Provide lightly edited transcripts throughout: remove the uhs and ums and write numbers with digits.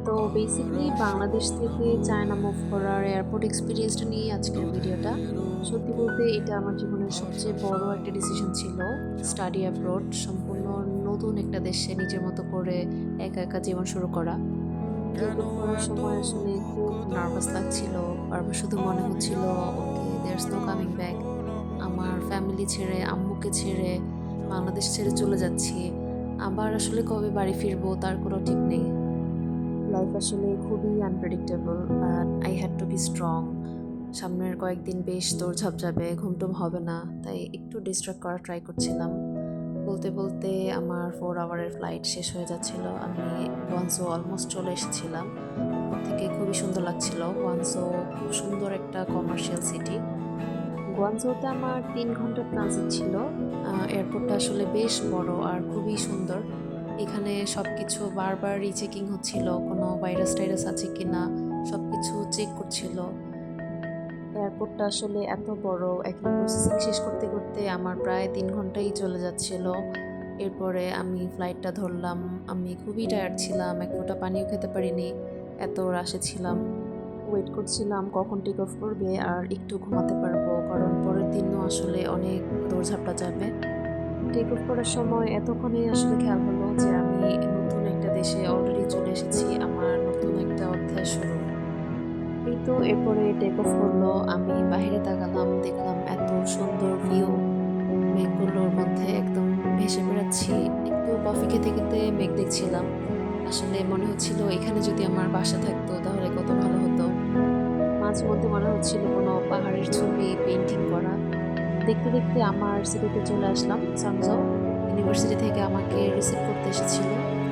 তো বেসিক্যালি বাংলাদেশ থেকে China move করার এয়ারপোর্ট এক্সপেরিয়েন্সটা নিয়ে আজকের ভিডিওটা। সত্যি বলতে এটা আমার জীবনের সবচেয়ে বড় একটা ডিসিশন ছিল। স্টাডি অ্যাব্রড, সম্পূর্ণ নতুন একটা দেশে নিজের মতো করে একা একা জীবন শুরু করা। টেক অফ করার সময় আসলে খুব নার্ভাস লাগছিল। বারবার শুধু মনে হচ্ছিল, ওকে, দেয়ারস নো কামিং ব্যাক। আমার ফ্যামিলি ছেড়ে, আম্মুকে ছেড়ে, বাংলাদেশ ছেড়ে চলে যাচ্ছি। আবার আসলে কবে বাড়ি ফিরবো তার কোনো ঠিক নেই। লাইফ আসলে খুবই unpredictable, but I had to be strong. সামনের কয়েকদিন বেশ দৌড়ঝাঁপ যাবে, ঘুমটুম হবে না, তাই একটু ডিস্ট্রাক্ট করার ট্রাই করছিলাম। বলতে বলতে আমার 4 আওয়ারের ফ্লাইট শেষ হয়ে যাচ্ছিল। আমি ওয়ানসো অলমোস্ট চলে এসেছিলাম। উপর থেকে খুবই সুন্দর লাগছিল। ওয়ানসো খুব সুন্দর একটা কমার্শিয়াল সিটি। গুয়াংজোতে আমার 3 ঘন্টার ট্রানজিট ছিল। এয়ারপোর্টটা আসলে বেশ বড় আর খুবই সুন্দর। এখানে সবকিছু বারবার রিচেকিং হচ্ছিল, কোনো ভাইরাস-টাইরাস আছে কিনা সবকিছু চেক করছিল। এয়ারপোর্টটা আসলে এত বড়, একটা প্রসেসিং শেষ করতে করতে আমার প্রায় 3 ঘন্টাই চলে যাচ্ছিল। এরপরে আমি ফ্লাইটটা ধরলাম। আমি খুবই টায়ার্ড ছিলাম, এক ফোঁটা পানিও খেতে পারিনি, এত রাশে ছিলাম। ওয়েট করছিলাম কখন টেক অফ করবে আর একটু ঘুমাতে পারবো, কারণ পরের দিনও আসলে অনেক দৌড়ঝাঁপটা যাবে। টেক অফ করার সময় এতক্ষণে আসলে খেয়াল হলো যে আমি নতুন একটা দেশে অলরেডি চলে এসেছি, আমার নতুন একটা অধ্যায় শুরু। এই তো এরপরে টেক অফ করলো, আমি বাইরে তাকালাম, দেখলাম এত সুন্দর ভিউ। মেঘগুলোর মধ্যে একদম ভেসে বেড়াচ্ছি। একটু কফি খেতে খেতে মেঘ দেখছিলাম। আসলে মনে হচ্ছিল এখানে যদি আমার বাসা থাকতো তাহলে কত ভালো হতো। মাঝে মধ্যে মনে হচ্ছিল কোনো পাহাড়ের ছবি পেইন্টিং করা। দেখতে দেখতে আমার সিটিতে চলে আসলাম। সানজৌ ইউনিভার্সিটি থেকে আমাকে রিসিভ করতে এসেছিল।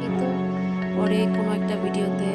এই তো পরে কোনো একটা ভিডিওতে